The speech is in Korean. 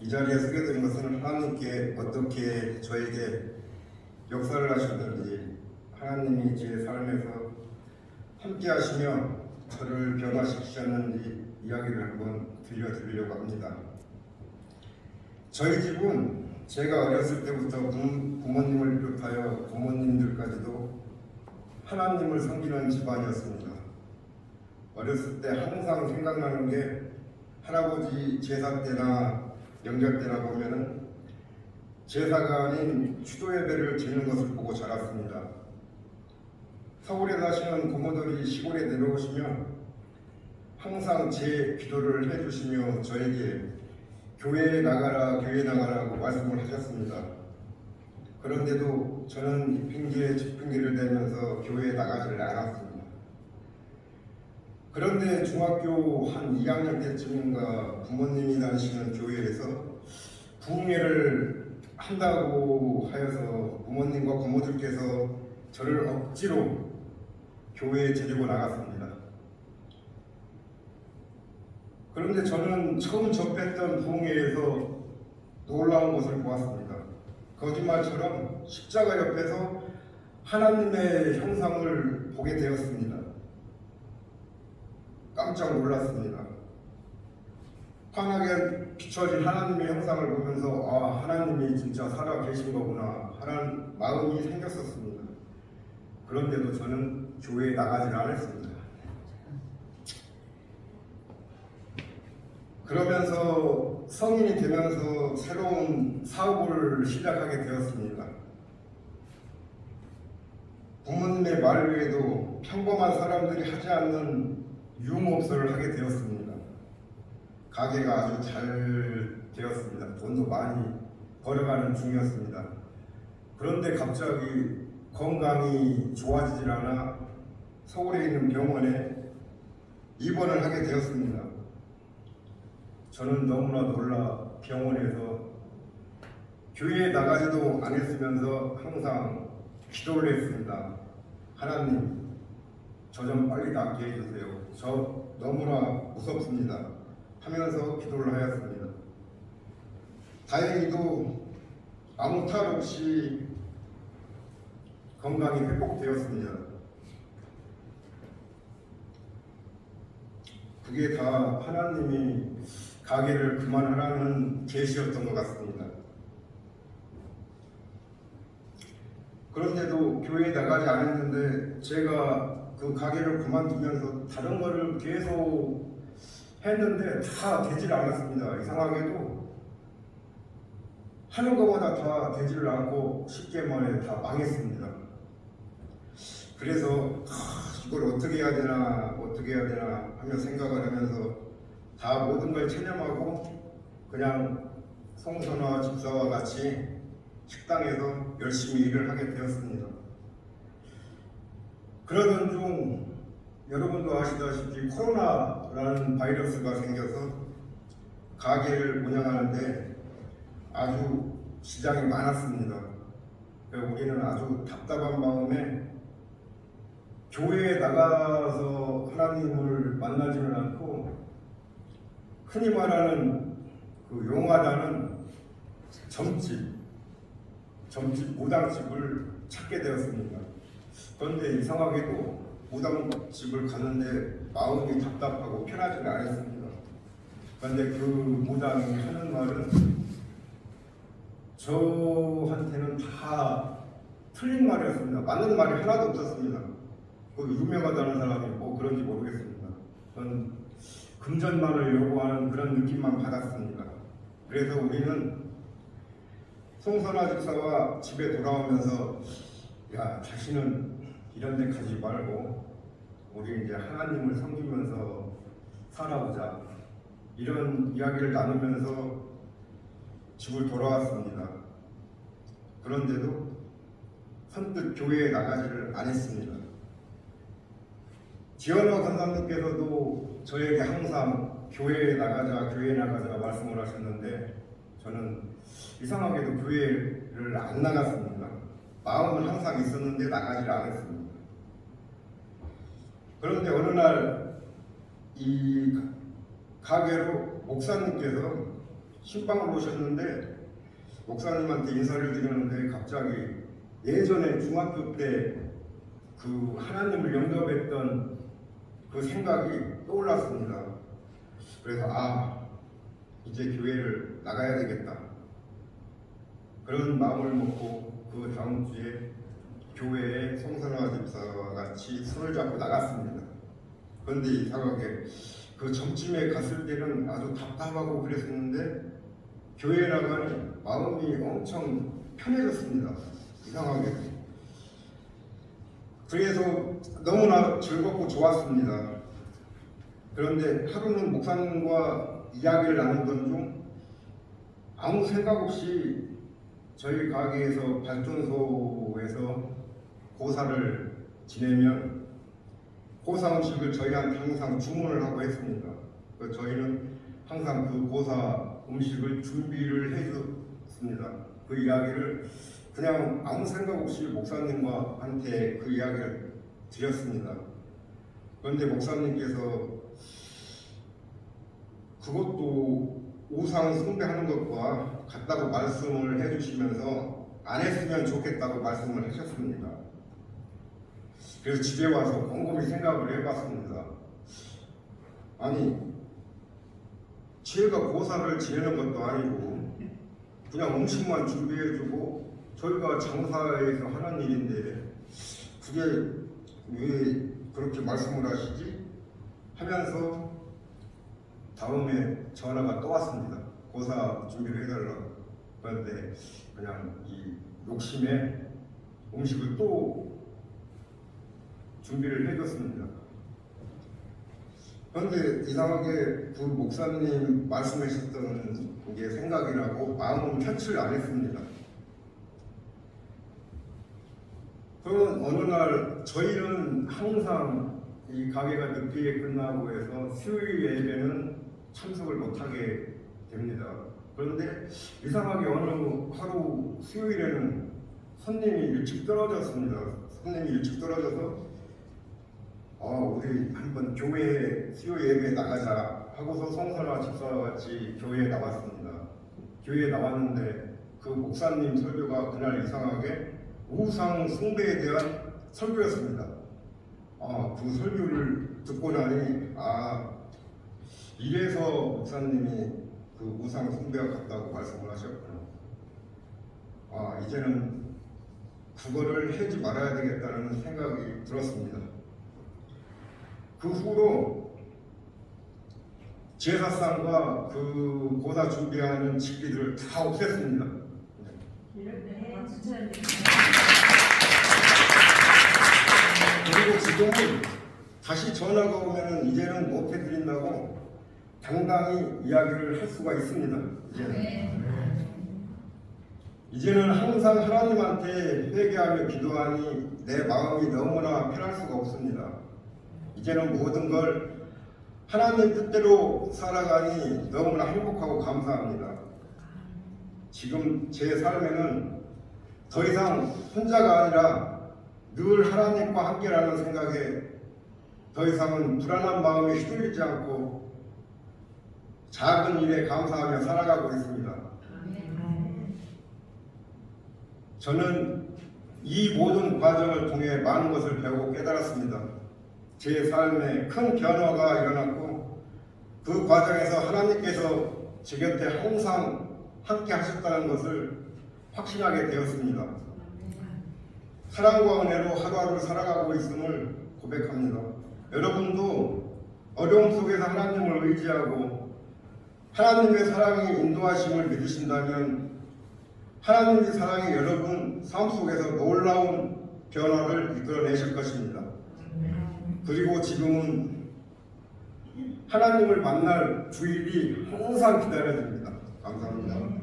이 자리에 서게 된 것은 하나님께 어떻게 저에게 역사를 하셨는지, 하나님이 제 삶에서 함께 하시며 저를 변화시키셨는지 이야기를 한번 들려드리려고 합니다. 저희 집은 제가 어렸을 때부터 부모님을 비롯하여 부모님들까지도 하나님을 섬기는 집안이었습니다. 어렸을 때 항상 생각나는 게 할아버지 제사 때나 명절 때나 보면은 제사가 아닌 추도 예배를 드리는 것을 보고 자랐습니다. 서울에 사시는 부모들이 시골에 내려오시면 항상 제 기도를 해주시며 저에게 교회에 나가라고 말씀을 하셨습니다. 그런데도 저는 이 핑계에 저 핑계를 대면서 교회에 나가지를 않았습니다. 그런데 중학교 한 2학년 때쯤인가 부모님이 다니시는 교회에서 부흥회를 한다고 하여서 부모님과 고모들께서 저를 억지로 교회에 데리고 나갔습니다. 그런데 저는 처음 접했던 부흥회에서 놀라운 것을 보았습니다. 거짓말처럼 십자가 옆에서 하나님의 형상을 보게 되었습니다. 깜짝 놀랐습니다. 환하게 비춰진 하나님의 형상을 보면서 하나님이 진짜 살아 계신 거구나 하는 마음이 생겼었습니다. 그런데도 저는 교회에 나가지 않았습니다. 그러면서 성인이 되면서 새로운 사업을 시작하게 되었습니다. 부모님의 말 외에도 평범한 사람들이 하지 않는 유흥업소를 하게 되었습니다. 가게가 아주 잘 되었습니다. 돈도 많이 벌어가는 중이었습니다. 그런데 갑자기 건강이 좋아지질 않아 서울에 있는 병원에 입원을 하게 되었습니다. 저는 너무나 놀라 병원에서 교회에 나가지도 않았으면서 항상 기도를 했습니다. 하나님, 저 좀 빨리 낫게 해주세요. 저 너무나 무섭습니다. 하면서 기도를 하였습니다. 다행히도 아무 탈 없이 건강이 회복되었습니다. 그게 다 하나님이 가게를 그만하라는 계시였던 것 같습니다. 그런데도 교회에 나가지 않았는데 제가 그 가게를 그만두면서 다른 거를 계속 했는데 다 되질 않았습니다. 이상하게도 하는 것보다 다 되지를 않고 쉽게 말해 다 망했습니다. 그래서 이걸 어떻게 해야 되나 하며 생각을 하면서 다 모든 걸 체념하고 그냥 송선화 집사와 같이 식당에서 열심히 일을 하게 되었습니다. 그러던 중 여러분도 아시다시피 코로나라는 바이러스가 생겨서 가게를 운영하는데 아주 시장이 많았습니다. 우리는 아주 답답한 마음에 교회에 나가서 하나님을 만나지는 않고 흔히 말하는 그 용하다는 점집, 무당집을 찾게 되었습니다. 그런데 이상하게도 무당집을 갔는데 마음이 답답하고 편하지는 않았습니다. 그런데 그 무당이 하는 말은 저한테는 다 틀린 말이었습니다. 맞는 말이 하나도 없었습니다. 그 유명하다는 사람이 뭐 그런지 모르겠습니다. 저는 금전만을 요구하는 그런 느낌만 받았습니다. 그래서 우리는 송선화 집사와 집에 돌아오면서 야, 다시는 이런 데 가지 말고 우리 이제 하나님을 섬기면서 살아보자, 이런 이야기를 나누면서 집을 돌아왔습니다. 그런데도 선뜻 교회에 나가지를 않았습니다. 지연호 권사님께서도 저에게 항상 교회에 나가자 말씀을 하셨는데 저는 이상하게도 교회를 안 나갔습니다. 마음은 항상 있었는데 나가지 않았습니다. 그런데 어느 날 이 가게로 목사님께서 신방을 오셨는데 목사님한테 인사를 드렸는데 갑자기 예전에 중학교 때 그 하나님을 영접했던 그 생각이 떠올랐습니다. 그래서 이제 교회를 나가야 되겠다. 그런 마음을 먹고 그 다음 주에 교회에 송선화 집사와 같이 손을 잡고 나갔습니다. 그런데 이상하게 그 전쯤에 갔을 때는 아주 답답하고 그랬었는데 교회에 나가니 마음이 엄청 편해졌습니다. 이상하게. 그래서 너무나 즐겁고 좋았습니다. 그런데 하루는 목사님과 이야기를 나누던 중 아무 생각 없이 저희 가게에서 발전소에서 고사를 지내면 고사 음식을 저희한테 항상 주문을 하고 했습니다. 저희는 항상 그 고사 음식을 준비를 해줬습니다. 그 이야기를 그냥 아무 생각 없이 목사님과 한테 그 이야기를 드렸습니다. 그런데 목사님께서 그것도 우상 숭배하는 것과 같다고 말씀을 해주시면서 안 했으면 좋겠다고 말씀을 하셨습니다. 그래서 집에 와서 곰곰이 생각을 해봤습니다. 아니, 저희가 고사를 지내는 것도 아니고 그냥 음식만 준비해주고 저희가 장사에서 하는 일인데 그게 왜 그렇게 말씀을 하시지? 하면서 다음에 전화가 또 왔습니다. 고사 준비를 해달라고. 그런데 그냥 이 욕심에 음식을 또 준비를 해줬습니다. 그런데 이상하게 그 목사님 말씀하셨던 게 생각이 나고 마음은 편치를 안 했습니다. 그러면 어느 날 저희는 항상 이 가게가 늦게 끝나고 해서 수요일 예배는 참석을 못하게 됩니다. 그런데 이상하게 어느 하루 수요일에는 손님이 일찍 떨어졌습니다. 손님이 일찍 떨어져서 우리 한번 교회에 수요 예배에 나가자 하고서 송선화 집사와 같이 교회에 나왔습니다. 교회에 나왔는데 그 목사님 설교가 그날 이상하게 우상 숭배에 대한 설교였습니다. 그 설교를 듣고 나니 이래서 목사님이 그 우상 숭배와 같다고 말씀을 하셨구나. 이제는 그거를 하지 말아야 되겠다는 생각이 들었습니다. 그 후로 제사상과 그 고사 준비하는 집기들을 다 없앴습니다. 그리고 지금은 다시 전화가 오면 이제는 못 해드린다고 당당히 이야기를 할 수가 있습니다. 이제는 항상 하나님한테 회개하며 기도하니 내 마음이 너무나 편할 수가 없습니다. 이제는 모든 걸 하나님 뜻대로 살아가니 너무나 행복하고 감사합니다. 지금 제 삶에는 더 이상 혼자가 아니라 늘 하나님과 함께라는 생각에 더 이상은 불안한 마음에 휘둘리지 않고 작은 일에 감사하며 살아가고 있습니다. 저는 이 모든 과정을 통해 많은 것을 배우고 깨달았습니다. 제 삶에 큰 변화가 일어났고 그 과정에서 하나님께서 제 곁에 항상 함께 하셨다는 것을 확신하게 되었습니다. 사랑과 은혜로 하루하루 살아가고 있음을 고백합니다. 여러분도 어려움 속에서 하나님을 의지하고 하나님의 사랑이 인도하심을 믿으신다면 하나님의 사랑이 여러분 삶 속에서 놀라운 변화를 이끌어내실 것입니다. 그리고 지금은 하나님을 만날 주일이 항상 기다려집니다. 감사합니다.